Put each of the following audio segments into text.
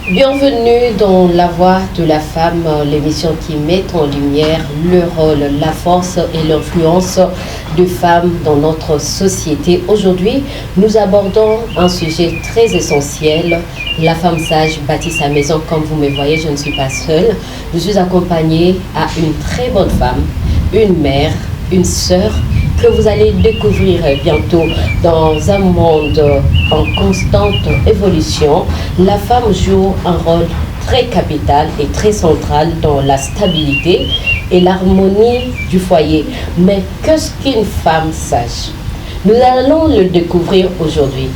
Bienvenue dans La Voix de la Femme, l'émission qui met en lumière le rôle, la force et l'influence de femmes dans notre société. Aujourd'hui, nous abordons un sujet très essentiel. La femme sage bâtit sa maison. Comme vous me voyez, je ne suis pas seule. Je suis accompagnée à une très bonne femme, une mère, une sœur, que vous allez découvrir bientôt dans un monde en constante évolution. La femme joue un rôle très capital et très central dans la stabilité et l'harmonie du foyer. Mais qu'est-ce qu'une femme sage? Nous allons le découvrir aujourd'hui.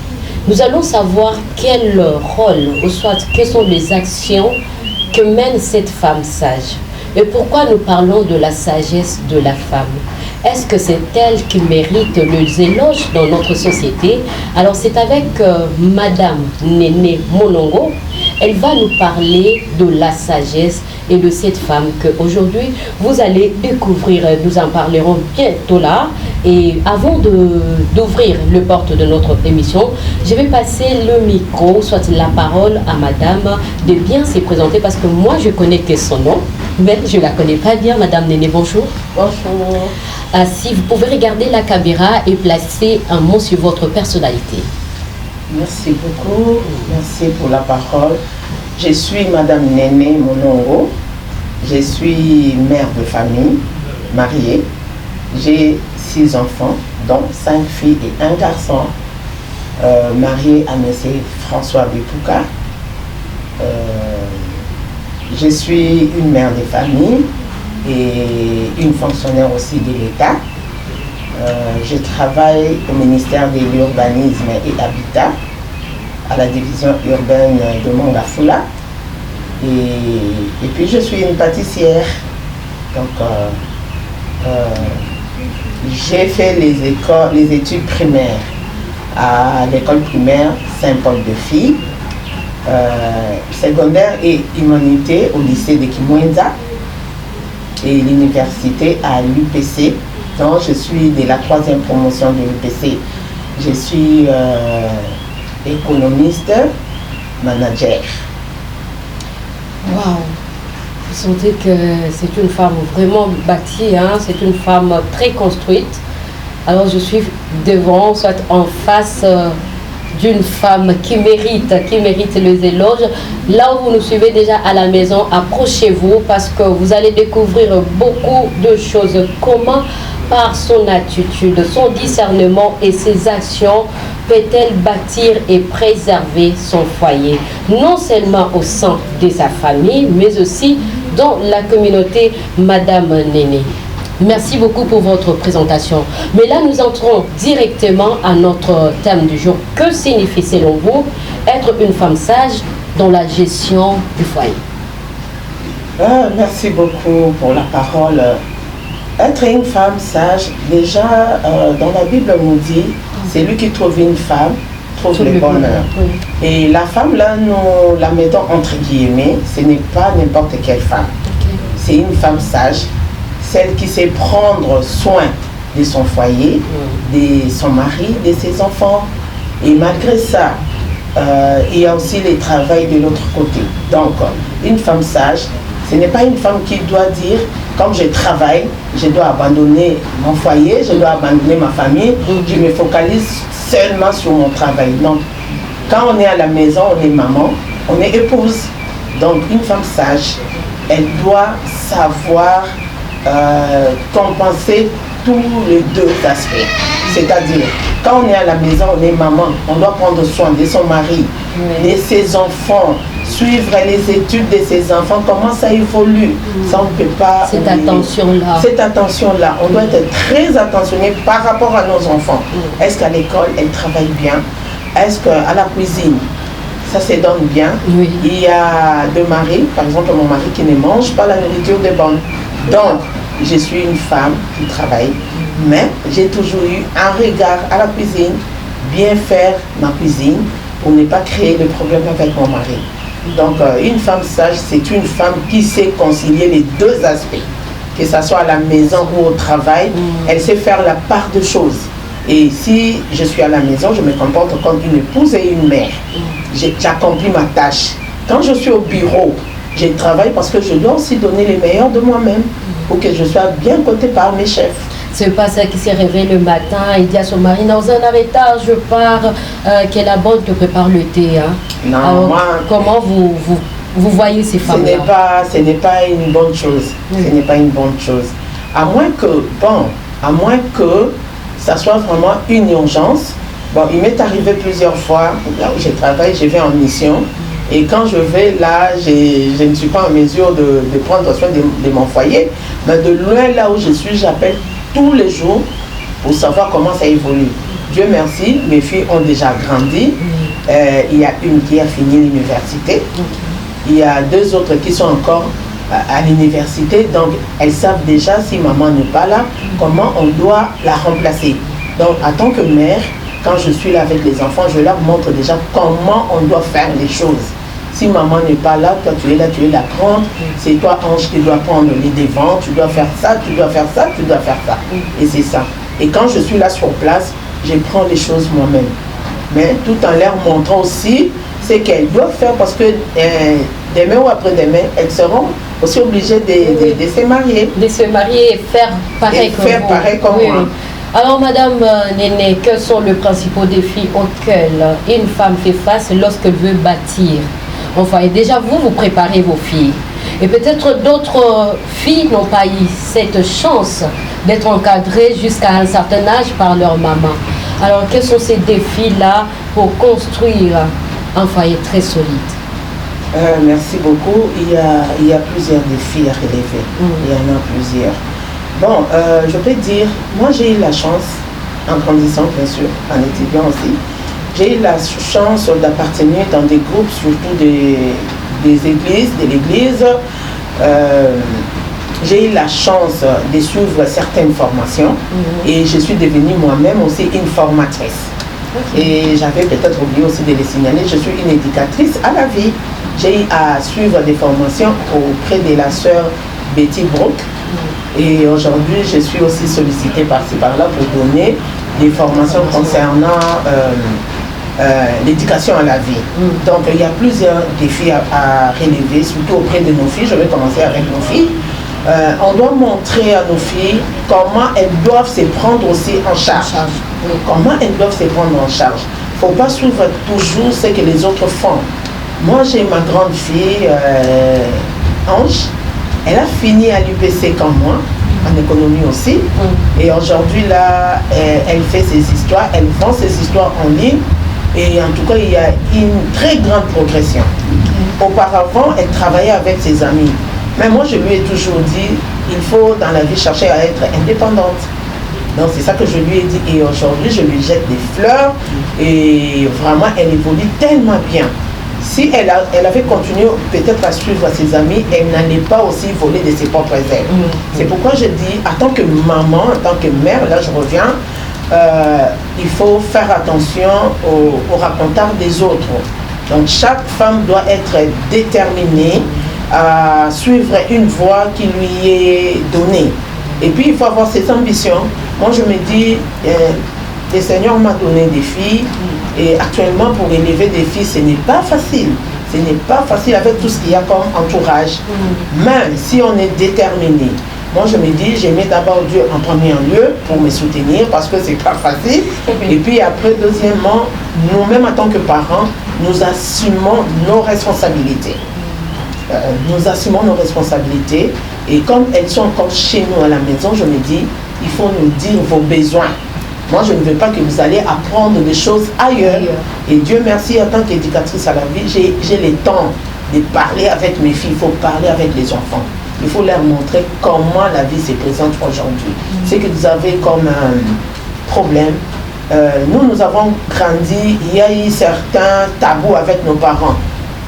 Nous allons savoir quel rôle, ou soit quelles sont les actions que mène cette femme sage. Et pourquoi nous parlons de la sagesse de la femme? Est-ce que c'est elle qui mérite les éloges dans notre société? Alors c'est avec Madame Néné Monongo. Elle va nous parler de la sagesse et de cette femme qu'aujourd'hui vous allez découvrir. Nous en parlerons bientôt là. Et avant d'ouvrir le porte de notre émission, je vais passer le micro, soit la parole à Madame de bien se présenter parce que moi je connais que son nom, mais je ne la connais pas bien. Madame Néné, bonjour. Bonjour. Si vous pouvez regarder la caméra et placer un mot sur votre personnalité. Merci beaucoup. Merci pour la parole. Je suis Madame Néné Monongo. Je suis mère de famille, mariée. J'ai 6 enfants, dont 5 filles et un garçon, marié à M. François Bipouka. Je suis une mère de famille et une fonctionnaire aussi de l'État. Je travaille au ministère de l'Urbanisme et Habitat, à la division urbaine de Mongafula. Et puis je suis une pâtissière. Donc j'ai fait les études primaires à l'école primaire Saint-Paul de Filles, secondaire et humanité au lycée de Kimwenza et l'université à l'UPC. Donc je suis de la 3e promotion de l'UPC. Je suis économiste, manager. Waouh! Vous sentez que c'est une femme vraiment bâtie, hein? C'est une femme très construite. Alors je suis devant, soit en face d'une femme qui mérite les éloges. Là où vous nous suivez déjà à la maison, approchez-vous parce que vous allez découvrir beaucoup de choses. Comment, par son attitude, son discernement et ses actions, peut-elle bâtir et préserver son foyer, non seulement au sein de sa famille, mais aussi dans la communauté. Madame Néné, merci beaucoup pour votre présentation. Mais là, nous entrons directement à notre thème du jour. Que signifie selon vous être une femme sage dans la gestion du foyer? Merci beaucoup pour la parole. Être une femme sage, déjà dans la Bible on nous dit, c'est lui qui trouve une femme, trouve le bonheur. Oui. Et la femme là, nous la mettons entre guillemets, ce n'est pas n'importe quelle femme. Okay. C'est une femme sage, celle qui sait prendre soin de son foyer, de son mari, de ses enfants. Et malgré ça, il y a aussi le travail de l'autre côté. Donc, une femme sage, ce n'est pas une femme qui doit dire, comme je travaille, je dois abandonner mon foyer, je dois abandonner ma famille, je me focalise seulement sur mon travail. Donc, quand on est à la maison, on est maman, on est épouse. Donc, une femme sage, elle doit savoir compenser tous les deux aspects. C'est-à-dire, quand on est à la maison, on est maman, on doit prendre soin de son mari, de ses enfants, suivre les études de ses enfants, comment ça évolue. Ça, on ne peut pas Cette attention-là. Cette attention-là, on doit être très attentionné par rapport à nos enfants. Est-ce qu'à l'école, elle travaille bien? Est-ce qu'à la cuisine, ça se donne bien? Oui. Il y a 2 maris, par exemple mon mari qui ne mange pas la nourriture de bonne. Donc, je suis une femme qui travaille, mais j'ai toujours eu un regard à la cuisine, bien faire ma cuisine pour ne pas créer de problèmes avec mon mari. Donc, une femme sage, c'est une femme qui sait concilier les deux aspects, que ce soit à la maison ou au travail. Elle sait faire la part de choses. Et si je suis à la maison, je me comporte comme une épouse et une mère. J'accomplis ma tâche. Quand je suis au bureau, je travaille parce que je dois aussi donner les meilleurs de moi-même pour que je sois bien cotée par mes chefs. C'est pas ça qui s'est réveillé le matin et dit à son mari, dans un arrêtage, je pars, que la bonne te prépare le thé. Hein. Non, alors, moi, comment vous voyez ces femmes-là? Ce n'est pas une bonne chose. Ce n'est pas une bonne chose. À moins que ça soit vraiment une urgence. Bon, il m'est arrivé plusieurs fois, là où je travaille, je vais en mission. Et quand je vais là, je ne suis pas en mesure de prendre soin de mon foyer. Mais de loin, là où je suis, j'appelle tous les jours pour savoir comment ça évolue. Dieu merci, mes filles ont déjà grandi. Il y a une qui a fini l'université. Il y a 2 autres qui sont encore à l'université. Donc, elles savent déjà, si maman n'est pas là, comment on doit la remplacer. Donc, en tant que mère, quand je suis là avec les enfants, je leur montre déjà comment on doit faire les choses. Si maman n'est pas là, toi tu es là, tu es la grande, c'est toi Ange qui dois prendre les devants, tu dois faire ça, tu dois faire ça, tu dois faire ça. Et c'est ça. Et quand je suis là sur place, je prends les choses moi-même. Mais tout en leur montrant aussi ce qu'elles doivent faire parce que demain ou après-demain, elles seront aussi obligées de se marier. De se marier et faire pareil comme moi. Alors, Madame Néné, quels sont les principaux défis auxquels une femme fait face lorsqu'elle veut bâtir? Enfin, et déjà, vous préparez vos filles. Et peut-être d'autres filles n'ont pas eu cette chance d'être encadrées jusqu'à un certain âge par leur maman. Alors, quels sont ces défis-là pour construire un foyer très solide? Merci beaucoup. Il y a plusieurs défis à relever. Il y en a plusieurs. Bon, je peux dire, moi j'ai eu la chance, en grandissant bien sûr, en étudiant aussi, j'ai eu la chance d'appartenir dans des groupes, surtout des églises, de l'église. J'ai eu la chance de suivre certaines formations et je suis devenue moi-même aussi une formatrice. Et j'avais peut-être oublié aussi de les signaler, je suis une éducatrice à la vie. J'ai eu à suivre des formations auprès de la sœur Betty Brook. Et aujourd'hui, je suis aussi sollicitée par-ci par-là pour donner des formations concernant l'éducation à la vie. Donc, il y a plusieurs défis à relever, surtout auprès de nos filles. Je vais commencer avec nos filles. On doit montrer à nos filles comment elles doivent se prendre aussi en charge. Comment elles doivent se prendre en charge. Il ne faut pas suivre toujours ce que les autres font. Moi, j'ai ma grande fille, Ange. Elle a fini à l'UPC comme moi, en économie aussi. Et aujourd'hui, là, elle fait ses histoires, elle vend ses histoires en ligne. Et en tout cas, il y a une très grande progression. Auparavant, elle travaillait avec ses amis. Mais moi, je lui ai toujours dit, il faut dans la vie chercher à être indépendante. Donc, c'est ça que je lui ai dit. Et aujourd'hui, je lui jette des fleurs. Et vraiment, elle évolue tellement bien. Si elle avait continué peut-être à suivre ses amis, elle n'allait pas aussi voler de ses propres ailes. C'est pourquoi je dis, en tant que maman, en tant que mère, là je reviens, il faut faire attention aux racontards des autres. Donc chaque femme doit être déterminée à suivre une voie qui lui est donnée. Et puis il faut avoir ses ambitions. Moi je me dis, le Seigneur m'a donné des filles. Et actuellement, pour élever des filles, ce n'est pas facile. Ce n'est pas facile avec tout ce qu'il y a comme entourage. Mais si on est déterminé, moi je me dis, je mets d'abord Dieu en premier lieu pour me soutenir parce que c'est pas facile. Et puis après, deuxièmement, nous-mêmes en tant que parents, nous assumons nos responsabilités. Nous assumons nos responsabilités. Et comme elles sont encore chez nous à la maison, je me dis, il faut nous dire vos besoins. Moi, je ne veux pas que vous allez apprendre des choses ailleurs. Et Dieu merci, en tant qu'éducatrice à la vie, j'ai le temps de parler avec mes filles. Il faut parler avec les enfants. Il faut leur montrer comment la vie se présente aujourd'hui. C'est que vous avez comme un problème. Nous avons grandi, il y a eu certains tabous avec nos parents.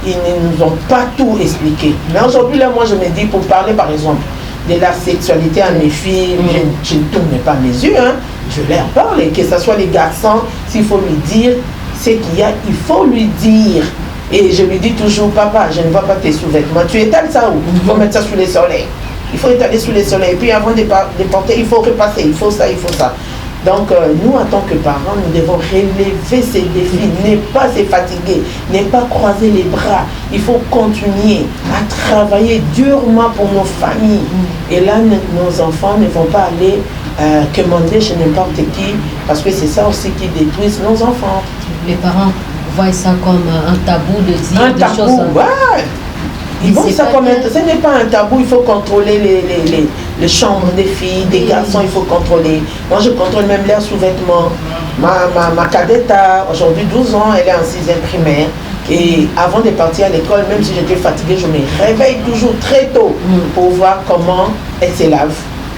Ils ne nous ont pas tout expliqué. Mais aujourd'hui, là, moi, je me dis, pour parler, par exemple, de la sexualité à mes filles, je ne tourne pas mes yeux, hein. Je leur parle, et que ce soit les garçons, s'il faut lui dire ce qu'il y a, il faut lui dire. Et je lui dis toujours, papa, je ne vois pas tes sous-vêtements, tu étales ça où? Il faut mettre ça sous les soleils. Il faut étaler sous les soleils. Et puis avant de porter, il faut repasser, il faut ça, il faut ça. Donc, nous, en tant que parents, nous devons relever ces défis, ne pas se fatiguer, ne pas croiser les bras. Il faut continuer à travailler durement pour nos familles. Et là, nos enfants ne vont pas aller commander chez n'importe qui, parce que c'est ça aussi qui détruit nos enfants. Les parents voient ça comme un tabou de dire un des tabou, choses. Ouais. Ils voient ça comme ce n'est pas un tabou, il faut contrôler les chambres des filles, des garçons, il faut contrôler. Moi, je contrôle même leurs sous-vêtements. Ma cadette a aujourd'hui 12 ans, elle est en 6e primaire. Et avant de partir à l'école, même si j'étais fatiguée, je me réveille toujours très tôt pour voir comment elle se lave.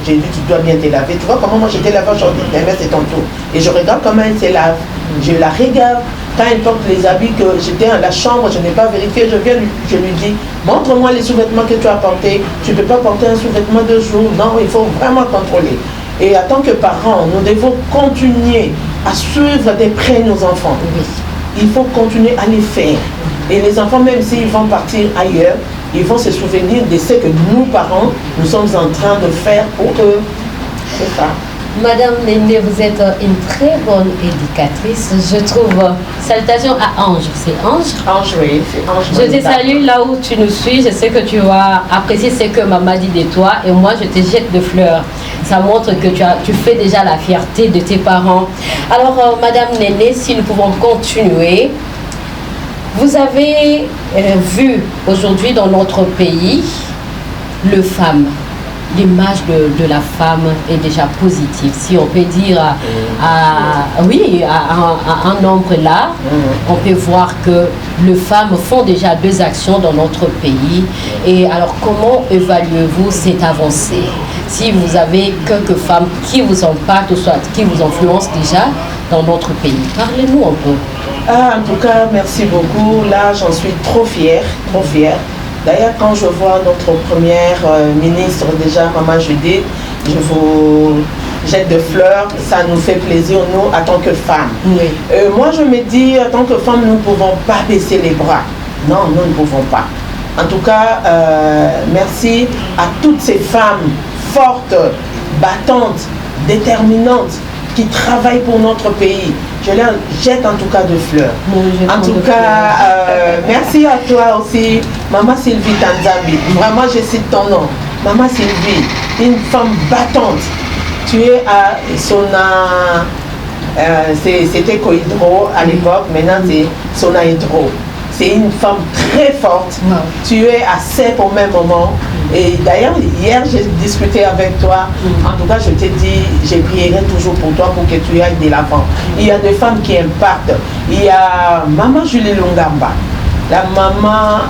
J'ai dit, tu dois bien te laver. Tu vois comment moi j'étais lavé aujourd'hui, mais c'est ton tour. Et je regarde comment elle se lave. Je la regarde. Quand elle porte les habits que j'étais dans la chambre, je n'ai pas vérifié, je lui dis, montre-moi les sous-vêtements que tu as portés. Tu ne peux pas porter un sous-vêtement de jour. Non, il faut vraiment contrôler. Et en tant que parents, nous devons continuer à suivre de près nos enfants. Il faut continuer à les faire. Et les enfants, même s'ils vont partir ailleurs, ils vont se souvenir de ce que nous, parents, nous sommes en train de faire pour eux. C'est ça. Madame Néné, vous êtes une très bonne éducatrice, je trouve. Salutations à Ange, c'est Ange? Ange, oui, c'est Ange. Je te salue là où tu nous suis, je sais que tu vas apprécier ce que maman dit de toi et moi je te jette de fleurs. Ça montre que tu fais déjà la fierté de tes parents. Alors Madame Néné, si nous pouvons continuer, vous avez vu aujourd'hui dans notre pays le femme. L'image de la femme est déjà positive. Si on peut dire à un nombre là, on peut voir que les femmes font déjà 2 actions dans notre pays. Et alors, comment évaluez-vous cette avancée? Si vous avez quelques femmes qui vous impactent ou soit qui vous influencent déjà dans notre pays, parlez-nous un peu. En tout cas, merci beaucoup. Là, j'en suis trop fière, trop fière. D'ailleurs, quand je vois notre première ministre, déjà, Maman Judith, je vous jette de fleurs, ça nous fait plaisir, nous, en tant que femmes. Oui. Moi, je me dis, en tant que femmes, nous ne pouvons pas baisser les bras. Non, nous ne pouvons pas. En tout cas, merci à toutes ces femmes fortes, battantes, déterminantes, qui travaillent pour notre pays. Je leur jette en tout cas de fleurs. En tout cas, merci à toi aussi, Maman Sylvie Tanzambi. Vraiment, je cite ton nom. Maman Sylvie, une femme battante. Tu es à Sona, c'était Cohydro à l'époque, maintenant c'est Sona Hydro. C'est une femme très forte. Wow. Tu es à Sep au même moment. Et d'ailleurs, hier, j'ai discuté avec toi. En tout cas, je t'ai dit, je prierai toujours pour toi pour que tu ailles de l'avant. Il y a des femmes qui impactent. Il y a Maman Julie Lungamba, la maman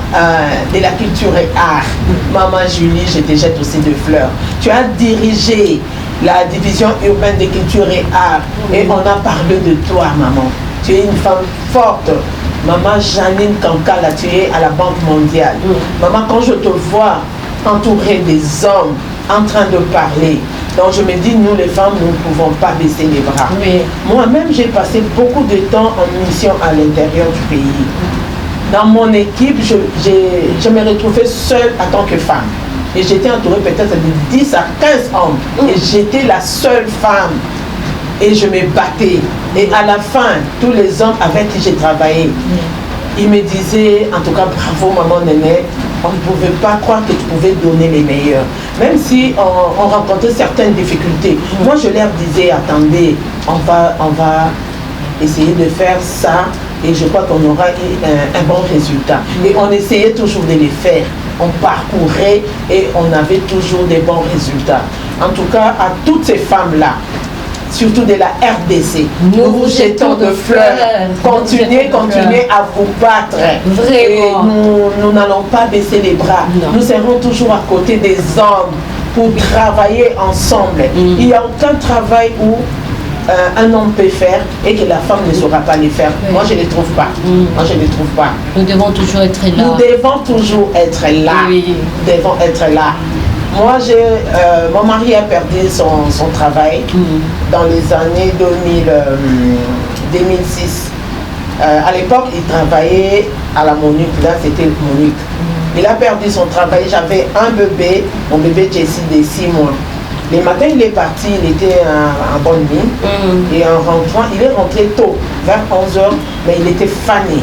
de la culture et art. Maman Julie, je te jette aussi de fleurs. Tu as dirigé la division urbaine de culture et art. Et on a parlé de toi, maman. Tu es une femme forte. Maman Janine Kankala, tu es à la Banque mondiale. Maman, quand je te vois entourée des hommes en train de parler, donc je me dis, nous les femmes, nous ne pouvons pas baisser les bras. Oui. Moi-même, j'ai passé beaucoup de temps en mission à l'intérieur du pays. Dans mon équipe, je me retrouvais seule en tant que femme. Et j'étais entourée peut-être de 10 à 15 hommes. Et j'étais la seule femme. Et je me battais. Et à la fin, tous les hommes avec qui j'ai travaillé, ils me disaient, en tout cas, bravo maman Néné, on ne pouvait pas croire que tu pouvais donner les meilleurs. Même si on rencontrait certaines difficultés. Moi, je leur disais, attendez, on va essayer de faire ça et je crois qu'on aura un bon résultat. Et on essayait toujours de les faire. On parcourait et on avait toujours des bons résultats. En tout cas, à toutes ces femmes-là, surtout de la RDC, nous vous jetons de fleurs. Continuez à vous battre. Vraiment. Et nous n'allons pas baisser les bras. Non. Nous serons toujours à côté des hommes pour travailler ensemble. Il n'y a aucun travail où un homme peut faire et que la femme ne saura pas les faire. Moi, je ne les trouve pas. Moi, je ne les trouve pas. Nous devons toujours être là. Nous devons toujours être là. Oui. Nous devons être là. Moi, mon mari a perdu son travail dans les années 2006. À l'époque, il travaillait à la MONUC. Là, c'était MONUC. Il a perdu son travail. J'avais un bébé, mon bébé Jessie de 6 mois. Les matins, il est parti, il était en bonne mine. Et en rentrant, il est rentré tôt, vers 11h, mais il était fané.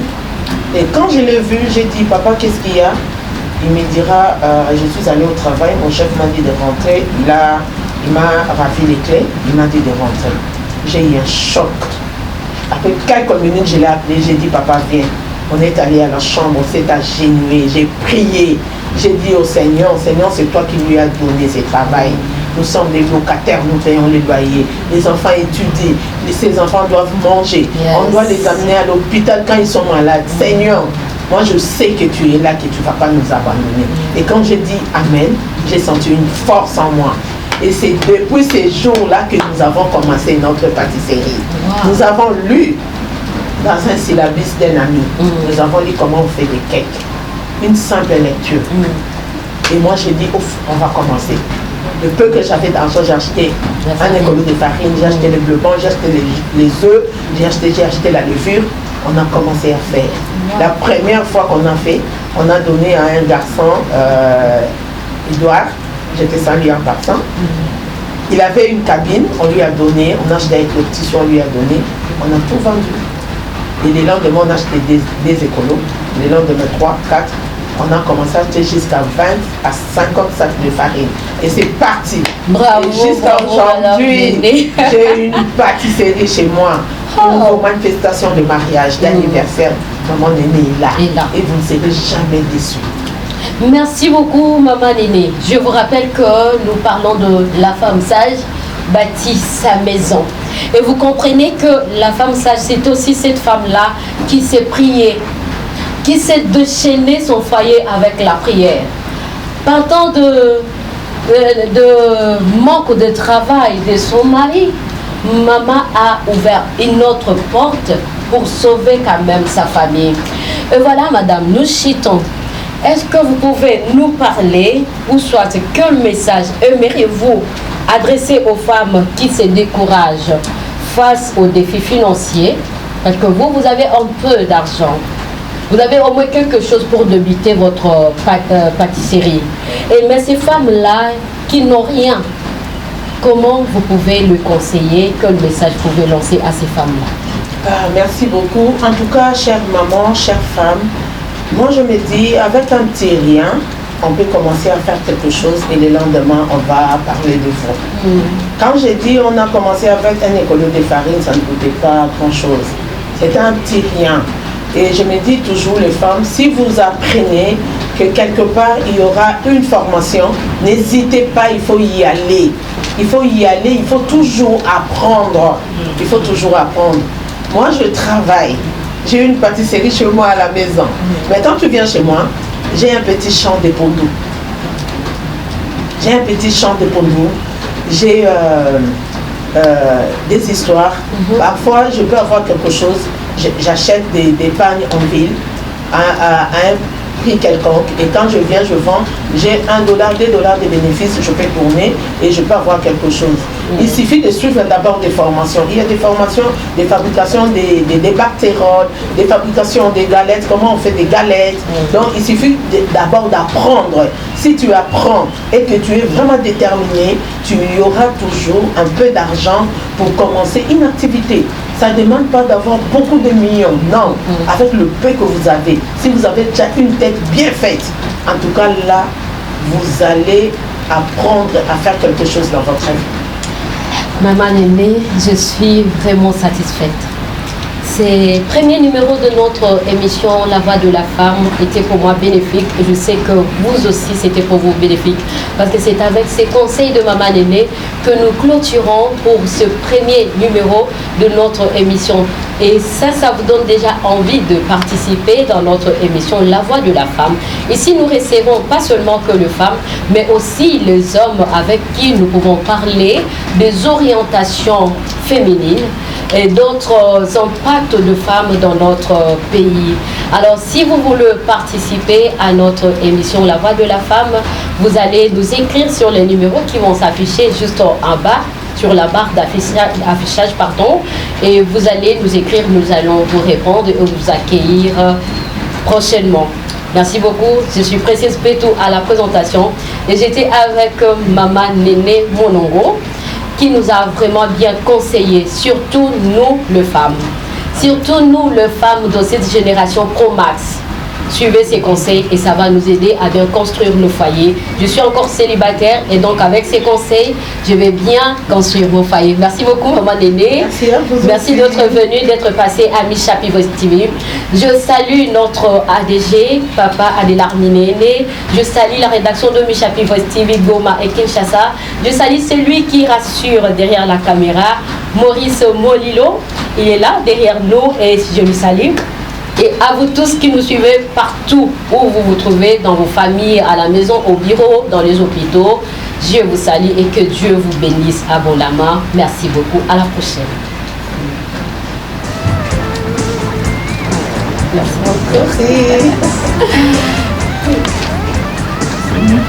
Et quand je l'ai vu, j'ai dit, papa, qu'est-ce qu'il y a? Il me dira, je suis allé au travail, mon chef m'a dit de rentrer. Il m'a ravi les clés, il m'a dit de rentrer. J'ai eu un choc. Après quelques minutes, je l'ai appelé, j'ai dit, papa, viens. On est allé à la chambre, on s'est agenouillé, j'ai prié. J'ai dit au Seigneur, Seigneur, c'est toi qui lui as donné ce travail. Nous sommes des locataires, nous payons les loyers. Les enfants étudient, ces enfants doivent manger. On doit les amener à l'hôpital quand ils sont malades. Seigneur, moi je sais que tu es là, que tu ne vas pas nous abandonner. Et quand j'ai dit Amen, j'ai senti une force en moi. Et c'est depuis ces jours-là que nous avons commencé notre pâtisserie. Wow. Nous avons lu dans un syllabus d'un ami, nous avons lu comment on fait des cakes. Une simple lecture. Et moi j'ai dit, ouf, on va commencer. Le peu que j'avais d'argent, j'ai acheté un écolo de farine, j'ai acheté le bleu blanc, j'ai acheté les œufs, j'ai acheté la levure. On a commencé à faire. La première fois qu'on a fait, on a donné à un garçon, Edouard, j'étais salué en passant. Il avait une cabine, on lui a donné, on a acheté avec le tissu, on lui a donné, on a tout vendu. Et les lendemains, on a acheté des écolos, les lendemains 3, 4, on a commencé à acheter jusqu'à 20 à 50 sacs de farine. Et c'est parti. Bravo. Et jusqu'à aujourd'hui, j'ai une pâtisserie chez moi. Une manifestation de mariage, d'anniversaire. Maman Néné est là. Et vous ne serez jamais déçus. Merci beaucoup, Maman Néné. Je vous rappelle que nous parlons de la femme sage bâtit sa maison. Et vous comprenez que la femme sage, c'est aussi cette femme-là qui sait prier, qui sait déchaîner son foyer avec la prière. Partant de manque de travail de son mari, maman a ouvert une autre porte pour sauver quand même sa famille. Et voilà, madame, nous chitons. Est-ce que vous pouvez nous parler, ou soit quel message aimeriez-vous adresser aux femmes qui se découragent face aux défis financiers? Parce que vous avez un peu d'argent. Vous avez au moins quelque chose pour débuter votre pâtisserie. Mais ces femmes-là qui n'ont rien, comment vous pouvez le conseiller? Quel message vous pouvez lancer à ces femmes-là? Merci beaucoup. En tout cas, chère maman, chère femme, moi je me dis, avec un petit rien, on peut commencer à faire quelque chose et le lendemain, on va parler de vous. Quand j'ai dit on a commencé avec un écolo de farine, ça ne coûtait pas grand-chose. C'était un petit rien. Et je me dis toujours, les femmes, si vous apprenez que quelque part il y aura une formation, n'hésitez pas, il faut y aller. Il faut y aller, il faut toujours apprendre. Il faut toujours apprendre. Moi, je travaille. J'ai une pâtisserie chez moi à la maison. Mais quand tu viens chez moi, j'ai un petit champ de pondou. J'ai un petit champ de pondou. J'ai des histoires. Parfois, je peux avoir quelque chose. J'achète des pagnes en ville à un prix quelconque. Et quand je viens, je vends. J'ai $1, $2 de bénéfices. Je peux tourner et je peux avoir quelque chose. Il suffit de suivre d'abord des formations. Il y a des formations, des fabrications des bactéroles, des fabrications des galettes, comment on fait des galettes. Donc il suffit d'abord d'apprendre. Si tu apprends et que tu es vraiment déterminé, tu y auras toujours un peu d'argent pour commencer une activité. Ça ne demande pas d'avoir beaucoup de millions, non. Avec le peu que vous avez, si vous avez déjà une tête bien faite, en tout cas là, vous allez apprendre à faire quelque chose dans votre vie. Maman Néné, je suis vraiment satisfaite. Ces premiers numéros de notre émission La Voix de la Femme étaient pour moi bénéfiques et je sais que vous aussi c'était pour vous bénéfique parce que c'est avec ces conseils de Maman Néné que nous clôturons pour ce premier numéro de notre émission. Et ça vous donne déjà envie de participer dans notre émission La Voix de la Femme. Ici, nous recevons pas seulement que les femmes, mais aussi les hommes avec qui nous pouvons parler des orientations féminines et d'autres impacts de femmes dans notre pays. Alors, si vous voulez participer à notre émission La Voix de la Femme, vous allez nous écrire sur les numéros qui vont s'afficher juste en bas, sur la barre d'affichage, et vous allez nous écrire, nous allons vous répondre et vous accueillir prochainement. Merci beaucoup. Je suis Précieuse Pétou à la présentation. Et j'étais avec Maman Néné Monongo, qui nous a vraiment bien conseillé, surtout nous, les femmes. Surtout nous, les femmes de cette génération Pro Max. Suivez ces conseils et ça va nous aider à bien construire nos foyers. Je suis encore célibataire et donc avec ces conseils, je vais bien construire mon foyer. Merci beaucoup, Maman Néné. Merci à vous. Merci d'être venu, d'être passé à Miss Happy Voice TV. Je salue notre ADG, Papa Adélar Néné. Je salue la rédaction de Miss Happy Voice TV, Goma et Kinshasa. Je salue celui qui rassure derrière la caméra, Maurice Molilo. Il est là, derrière nous, et je lui salue. Et à vous tous qui nous suivez partout où vous vous trouvez, dans vos familles, à la maison, au bureau, dans les hôpitaux, je vous salue et que Dieu vous bénisse abondamment. Merci beaucoup. À la prochaine. Merci beaucoup. Merci.